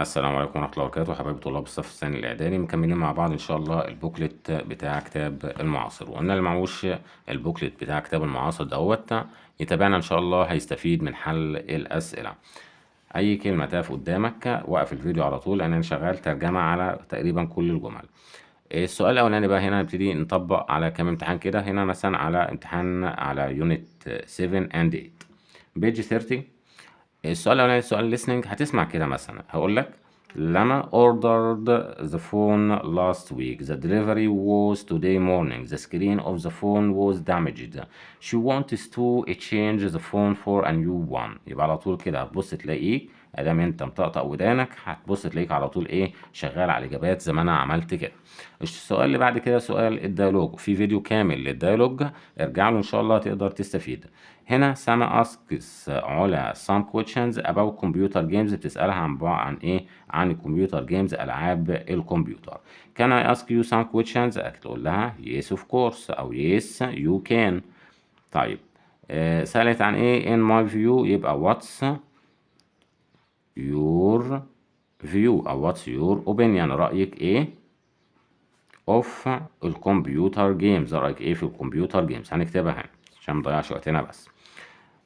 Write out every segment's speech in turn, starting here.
السلام عليكم ورحمة الله وبركاته، حبايبي طلاب الصف الثاني الإعدادي، مكملين مع بعض إن شاء الله البوكلت بتاع كتاب المعاصر، وقلنا اللي معهوش البوكلت بتاع كتاب المعاصر دوت يتابعنا إن شاء الله هيستفيد من حل الأسئلة. أي كلمة تقف قدامك وقف الفيديو على طول لأن أنا شغال ترجمة على تقريبا كل الجمل. السؤال الأولاني بقى هنا نبتدي نطبق على كام امتحان كده. هنا مثلا على امتحان على يونت 7 and 8 بيج 30. السؤال الأولاني سؤال listening، هتسمع كده مثلا هقول لك لما ordered the phone last week the delivery was today morning the screen of the phone was damaged she wants to change the phone for a new one. يبقى على طول كده هتبص تلاقيك ادام انت مطقطق ودانك هتبص تلاقيك على طول ايه شغال على الاجابات زي ما انا عملت كده. السؤال اللي بعد كده سؤال الديالوج، في فيديو كامل للديالوج ارجع له ان شاء الله تقدر تستفيد. هنا سما asks علا some questions about computer games، بتسألها عن ايه عن الكمبيوتر جيمز العاب الكمبيوتر. can I ask you some questions، هتقول لها yes of course او yes you can. طيب سألت عن ايه in my view، يبقى what's your view او what's your opinion، رأيك ايه of الكمبيوتر جيمز، رأيك ايه في الكمبيوتر جيمز. هنكتبها هنا عشان مضيعش وقتنا بس.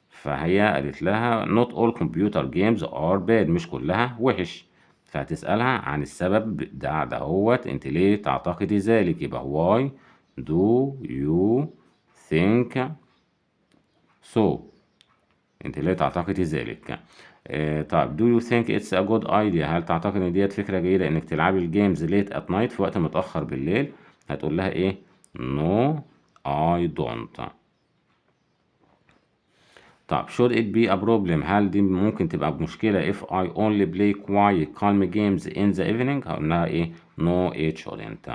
فهي قالت لها not all computer games are bad، مش كلها وحش. فهتسألها عن السبب ده هوت انت ليه تعتقدي ذلك، يبقى why do you think so، انت ليه تعتقدي ذلك. طيب do you think it's a good idea، هل تعتقد ان ديت فكرة جيدة انك تلعبي الجيمز late at night في وقت متأخر بالليل. هتقول لها ايه no I don't. طب should it be a problem، هل دي ممكن تبقى مشكلة if I only play quiet calm games in the evening. هقول لها ايه no it shouldn't.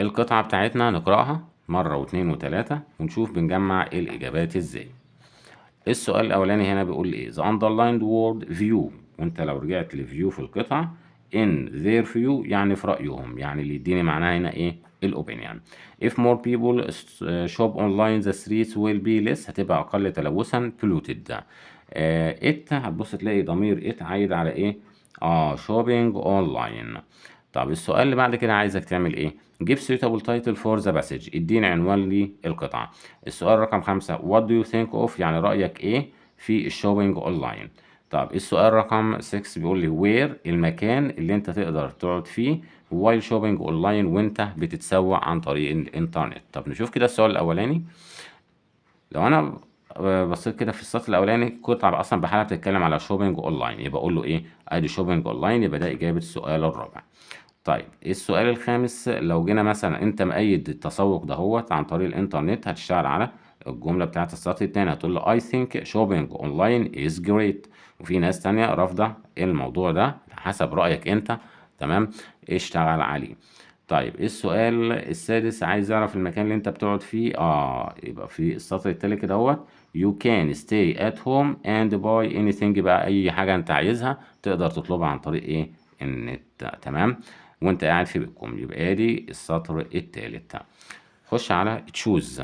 القطعة بتاعتنا نقرأها مرة واتنين وتلاتة ونشوف بنجمع الإجابات ازاي. السؤال الأولاني هنا بيقول ايه the underlined word view، وانت لو رجعت لفيو في القطعة in their view يعني في رأيهم، يعني اللي يديني معناها هنا ايه الأوبينيون. if more people shop online the streets will be less، هتبقى أقل تلوثا polluted. it هتبص تلاقي ضمير it عايد على ايه shopping online. طب السؤال اللي بعد كده عايزك تعمل ايه give suitable title for the passage، اديني عنوان للقطعة. السؤال رقم 5 what do you think of، يعني رأيك ايه في الشوبينج اونلاين. طب السؤال رقم 6 بيقول لي where، المكان اللي انت تقدر تقعد فيه while shopping اونلاين وانت بتتسوق عن طريق الانترنت. طب نشوف كده السؤال الاولاني. لو انا بصيت كده في السطر الاولاني قطعة اصلا بحالها بتتكلم على شوبينج اونلاين، يبقى اقول له ايه ادي شوبينج اونلاين، يبقى ده اجابة السؤال الرابع. طيب السؤال الخامس لو جينا مثلا انت مؤيد التسوق دهوت عن طريق الانترنت هتشتغل على الجملة بتاعت السطر التاني، هتقول له I think shopping online is great. وفي ناس تانية رافضة الموضوع ده حسب رأيك انت، تمام، اشتغل عليه. طيب السؤال السادس عايز يعرف المكان اللي انت بتقعد فيه، يبقى في السطر التالت كده اهوت you can stay at home and buy anything، بقى اي حاجة انت عايزها تقدر تطلبها عن طريق ايه النت، تمام، وانت قاعد في بيتكم. يبقى ادي السطر التالت. خش على choose.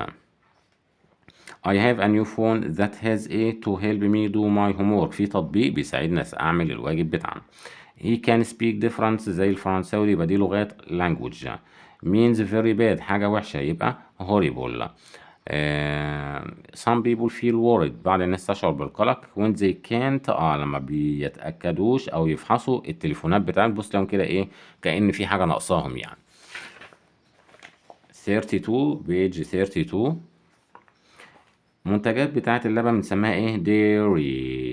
I have a new phone that has a to help me do my homework، في تطبيق بيساعدنا اعمل الواجب بتاعنا. he can speak different زي الفرنساوي، يبقى دي لغات language. means very bad حاجة وحشة يبقى horrible. some people feel worried، بعض الناس تشعر بالقلق when they can't لما بيتأكدوش أو يفحصوا التليفونات بتاعتهم، بص لهم كده إيه كأن في حاجة ناقصاهم يعني. 32 page 32 منتجات بتاعة اللبن بنسميها ايه dairy،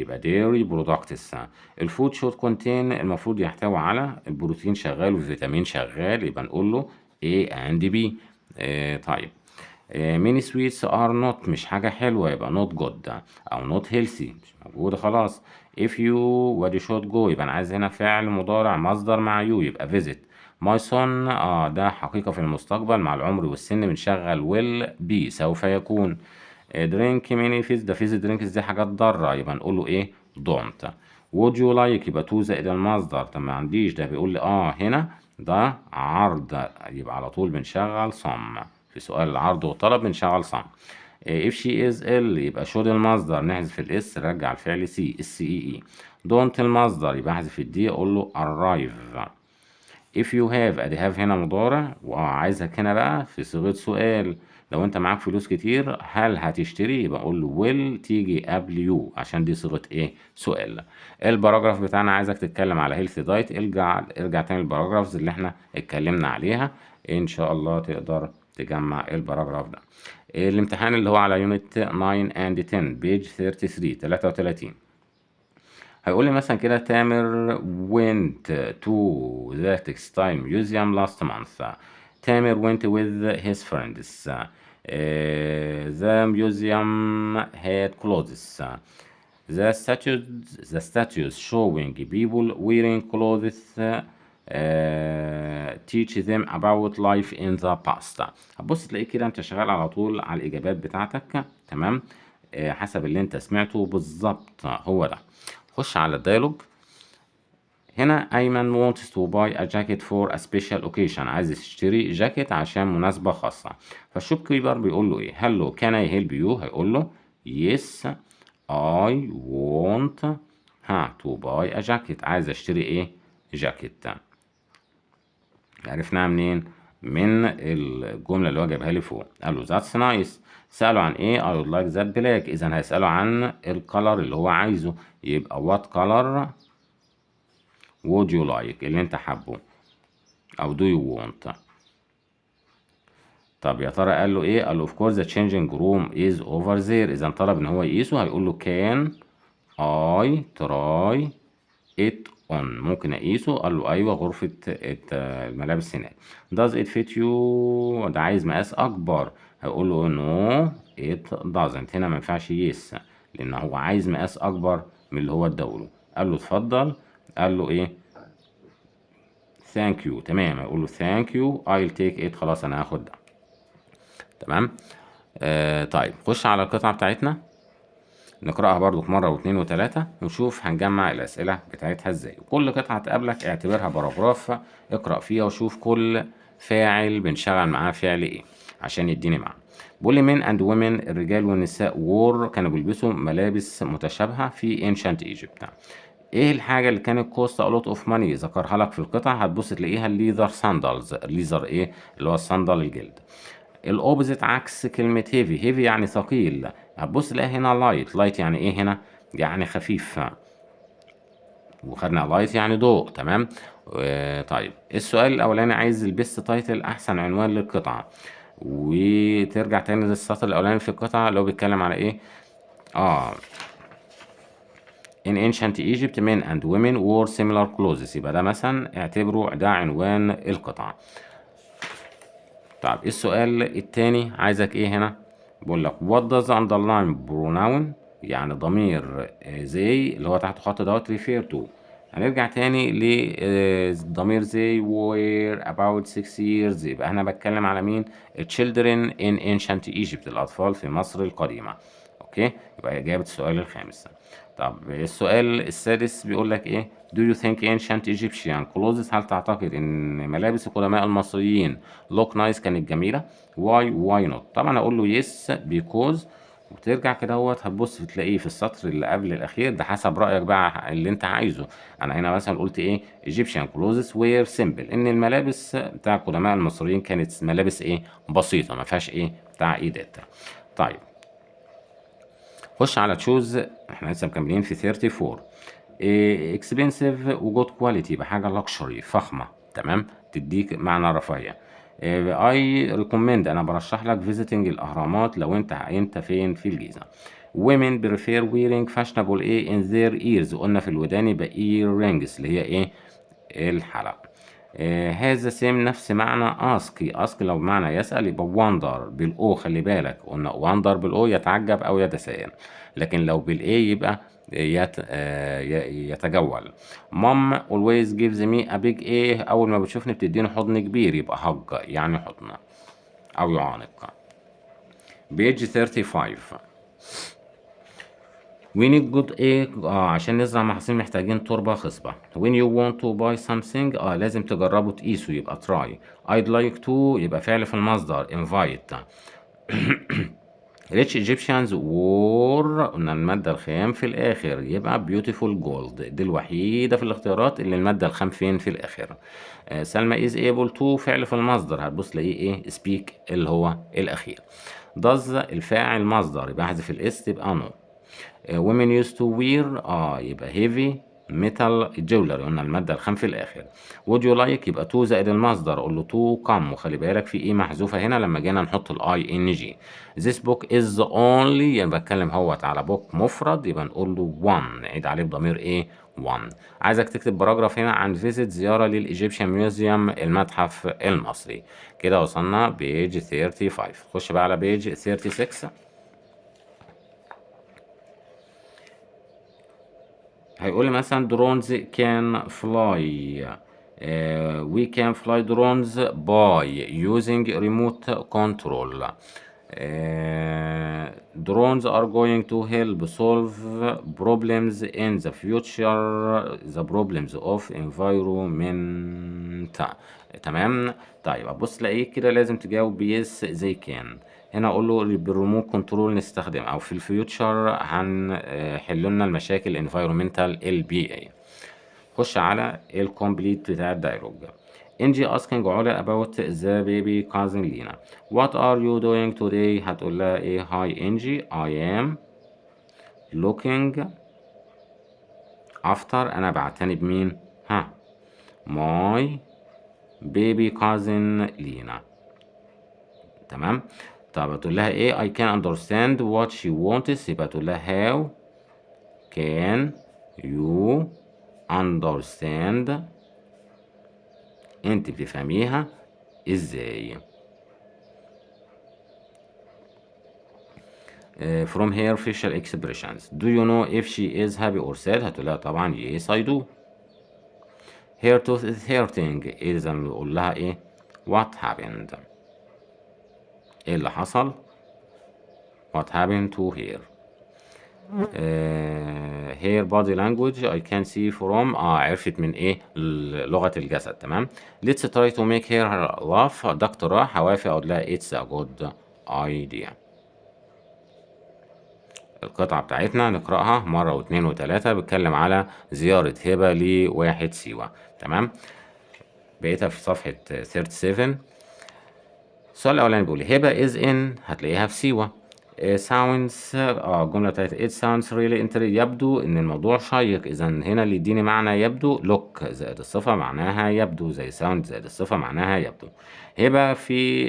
يبقى dairy products. الفود شود كونتين المفروض يحتوي على البروتين شغال والفيتامين شغال، يبقى نقول له A and B. طيب many sweets are not مش حاجة حلوة يبقى not good أو not healthy مش موجودة خلاص. if you وادي should go، يبقى أنا عايز هنا فعل مضارع مصدر مع you يبقى visit. my son ده حقيقة في المستقبل مع العمر والسن بنشغل will be سوف يكون. درينك ميني فيز، ده فيز درينكس دي حاجات ضارة يبقى نقول له ايه دونت. وود يو لايك يبقى تو زائد المصدر، طب ما عنديش ده بيقول لي هنا ده عرض يبقى على طول بنشغل صم، في سؤال العرض والطلب بنشغل صم. if she is ill يبقى should المصدر نحذف الاس نرجع الفعل سي SEE. don't المصدر يبقى احذف الدي اقول له arrive. if you have ادي have هنا مضارع وعايزك هنا بقى في صيغة سؤال. لو انت معاك فلوس كتير هل هتشتري يبقى اقول له will تيجي قبل يو عشان دي صيغة ايه سؤال. الباراجراف بتاعنا عايزك تتكلم على healthy diet. ارجع تاني الباراجرافز اللي احنا اتكلمنا عليها ان شاء الله تقدر تجمع الباراجراف ده. الامتحان اللي هو على يونت 9 and 10 بيج 33 هيقول لي مثلا كده تامر went to the textile museum last month. تامر went with his friends. The museum had clothes. The statues showing people wearing clothes teach them about life in the past. هتبص تلاقي كده انت شغال على طول على الاجابات بتاعتك تمام. حسب اللي انت سمعته بالظبط هو ده. خش على الديالوج. هنا أيمن wants to buy a jacket for a special occasion. عايز يشتري جاكيت عشان مناسبة خاصة. فالشوب كيبر بيقول له ايه hello can I help you هيقول له yes I want to buy a jacket. عايز اشتري ايه جاكيت. عرفناها منين من الجملة اللي هو جايبها لي فوق. قال له that's nice. سأله عن ايه I would like that black. اذا هيسأله عن الكلر اللي هو عايزه يبقى what color would you like اللي انت حابه او do you want. طب يا ترى قال له ايه قال له of course the changing room is over there. اذا طلب ان هو يقيسه هيقول له can I try it on. ممكن اقيسه قال له ايوه غرفة الملابس هناك. does it fit you ده عايز مقاس اكبر هيقول له no it doesn't. هنا ما ينفعش yes لان هو عايز مقاس اكبر من اللي هو اداله. قال له اتفضل قال له ايه ثانك يو. تمام هيقول له ثانك يو I'll take it. خلاص انا هاخد ده تمام. طيب خش على القطعة بتاعتنا نقرأها برضو مرة واثنين وثلاثة ونشوف هنجمع الأسئلة بتاعتها ازاي. كل قطعة تقابلك اعتبرها باراجراف اقرأ فيها وشوف كل فاعل بنشغل معاه فعل ايه عشان يديني معنى. بيقول لي men and women الرجال والنساء wore كانوا بيلبسوا ملابس متشابهة في ancient Egypt. ايه الحاجة اللي كانت كوست a lot of money ذكرها لك في القطعة هتبص تلاقيها الليذر ساندلز. الليذر ايه اللي هو الصندل الجلد. الاوبزيت عكس كلمة هيفي يعني ثقيل هتبص تلاقيها هنا لايت يعني ايه هنا يعني خفيف وخدنا لايت يعني ضوء تمام. طيب السؤال الاولاني عايز البيست تايتل احسن عنوان للقطعة وترجع تاني للسطر الاولاني في القطعة اللي هو بيتكلم على ايه In ancient Egypt men and women wore similar clothes. يبقى ده مثلا اعتبره ده عنوان القطعة. طيب السؤال التاني عايزك ايه هنا بقول لك what does underline pronoun يعني ضمير زي اللي هو تحت خط دوت refer to. هنرجع تاني لضمير زي were about 6 years. يبقى انا بتكلم على مين children in ancient Egypt الأطفال في مصر القديمة. اوكي يبقى إجابة السؤال الخامس. طب السؤال السادس بيقول لك ايه do you think ancient Egyptian clothes هل تعتقد ان ملابس القدماء المصريين look nice كانت جميلة why not. طبعا اقول له yes because وترجع كده هتبص تلاقيه في السطر اللي قبل الاخير ده حسب رايك بقى اللي انت عايزه. انا هنا مثلا قلت ايه Egyptian clothes were simple ان الملابس بتاع القدماء المصريين كانت ملابس ايه بسيطة ما فيهاش ايه تعقيدات. طيب خش على تشوز احنا لسه مكملين في 34 اكسبنسيف وجود كواليتي بحاجه لكشري فخمه تمام تديك معنى رفاهيه. اي ريكومند انا برشح لك فيزيتنج الاهرامات لو انت فين في الجيزه. women prefer wearing fashionable ايه in their ears قلنا في الودان يبقى ear rings اللي هي ايه الحلق. هذا سيم نفس معنى ask لو بمعنى يسأل يبقى wonder بالأو خلي بالك قلنا wonder بالأو يتعجب أو يتساءل لكن لو بالإيه يبقى يتجول. mom always gives me a big ايه أول ما بتشوفني بتديني حضن كبير يبقى hug يعني حضن أو يعانق. page 35 we need good ايه عشان نزرع محاصيل محتاجين تربة خصبة. when you want to buy something لازم تجربه تقيسه يبقى try. I'd like to يبقى فعل في المصدر invite. rich Egyptians wore، قلنا المادة الخام في الآخر يبقى beautiful gold، دي الوحيدة في الاختيارات اللي المادة الخام فين في الآخر. سلمى is able to فعل في المصدر هتبص تلاقيه ايه speak اللي هو الأخير. does الفاعل مصدر يبقى احذف الاس تبقى no. women used to wear يبقى heavy metal jewelry، قلنا المادة الخام في الآخر. would you like يبقى to زائد المصدر أقول له to come، وخلي بالك في إيه محذوفة هنا لما جينا نحط ال ing. this book is only يعني بتكلم هوت على book مفرد يبقى نقول له one، نعيد عليه بضمير إيه one. عايزك تكتب باراجراف هنا عن visit زيارة للإيجيبشن ميوزيوم المتحف المصري. كده وصلنا بيج 35. خش بقى على بيج 36. هيقول لي مثلا drones can fly. We can fly drones by using remote control. Drones are going to help solve problems in the future, the problems of environment. تمام. طيب ابص تلاقيه كده لازم تجاوب بيس زي كان. هنا اقول له بالريموت كنترول نستخدم، او في الفيوتشر هنحل لنا المشاكل انفايرومنتال البيئيه. خش على الكومبليت بتاع الدايلوج. انجي asking علا about the baby cousin لينا. What are you doing today؟ هتقول لها ايه؟ Hi انجي I am looking after، انا بعتني بمين؟ my baby cousin لينا. تمام. طب تقول لها ايه؟ I can understand what she wants، يبقى تقول لها how can you understand، انت بتفهميها ازاي. from her facial expressions. Do you know if she is happy or sad؟ هتقول لها طبعا yes I do. her tooth is hurting، إذا بنقول لها إيه؟ what happened؟ إيه اللي حصل؟ what happened to her؟ her body language I can see from عرفت من إيه؟ لغة الجسد. تمام. let's try to make her laugh. ده اقتراح هوافق أقول لها it's a good idea. القطعة بتاعتنا نقرأها مرة واثنين وثلاثة، بتكلم على زيارة هبة لواحد سيوة. تمام. بقيتها في صفحة 37. السؤال الأولاني بيقول هبة is in، هتلاقيها في سيوة. sounds الجملة بتاعت it sounds really interesting، يبدو إن الموضوع شيق. إذا هنا اللي يديني معنى يبدو look زائد الصفة معناها يبدو، زي sound زائد الصفة معناها يبدو. هبة في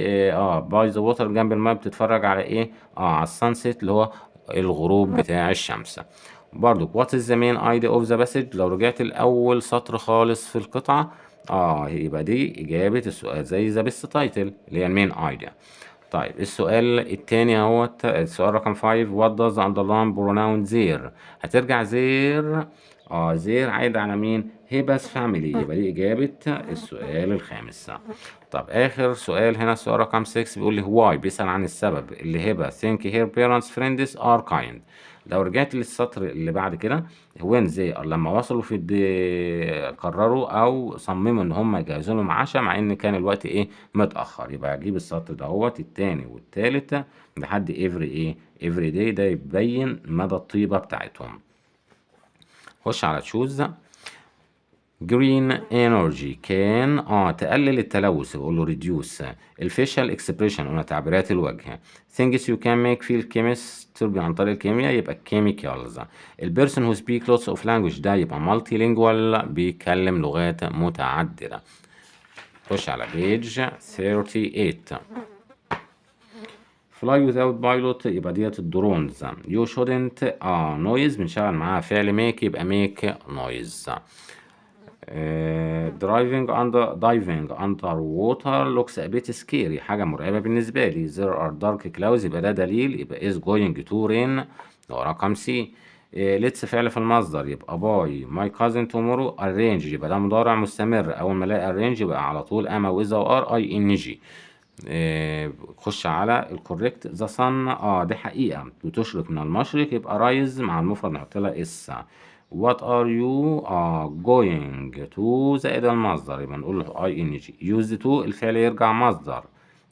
باي ذا ووتر جنب الماء بتتفرج على إيه؟ على السانسيت اللي هو الغروب بتاع الشمس. برضو what is the main idea of the passage، لو رجعت الأول سطر خالص في القطعة يبقى دي إجابة السؤال زي ذا بيست تايتل اللي هي المين ايديا. طيب السؤال التاني اهوت، السؤال رقم 5. what does underline pronoun there؟ هترجع there there عايد على مين؟ هبس فاميلي، يبقى دي إجابة السؤال الخامس. طب آخر سؤال هنا السؤال رقم 6 بيقول لي why، بيسأل عن السبب اللي هبة think her parents friends are kind. لو رجعت للسطر اللي بعد كده when they لما وصلوا في قرروا او صمموا ان هم يجهزوا لهم عشاء مع ان كان الوقت ايه متاخر، يبقى اجيب السطر دهوت التاني والتالت لحد every day، ده يبين مدى الطيبه بتاعتهم. خش على تشوز. green energy كان تقلل التلوث بقول له reduce. الفيشال expression قلنا تعبيرات الوجه. things you can make feel chemist عن طريق الكيمياء يبقى chemicals. البيرسون who speak lots of language ده يبقى multilingual بيتكلم لغات متعددة. خش على page 38. fly without pilot يبقى ديت الدرونز. you shouldn't noise بنشغل معاها فعل make يبقى make noise. diving under water looks a bit scary، حاجة مرعبة بالنسبة لي. there are dark clouds يبقى ده دليل يبقى is going to rain ده رقم سي. let's فعل في المصدر يبقى by my cousin tomorrow. arrange يبقى ده مضارع مستمر، أول ما ألاقي arrange يبقى على طول أما وإذا وآر أي إن جي. خش على الكوريكت. ذا صن دي حقيقة بتشرق من المشرق يبقى رايز مع المفرد نحط لها اس. what are you going to زائد المصدر يبقى نقول له اي ان جي. used to الفعل يرجع مصدر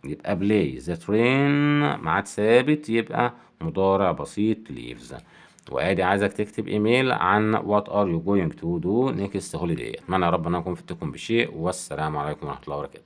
يبقى play the train ميعاد ثابت، يبقى مضارع بسيط leaves. وادي عايزك تكتب ايميل عن what are you going to do next holiday. اتمنى يا رب ان انا اكون فدتكم بشيء، والسلام عليكم ورحمة الله وبركاته.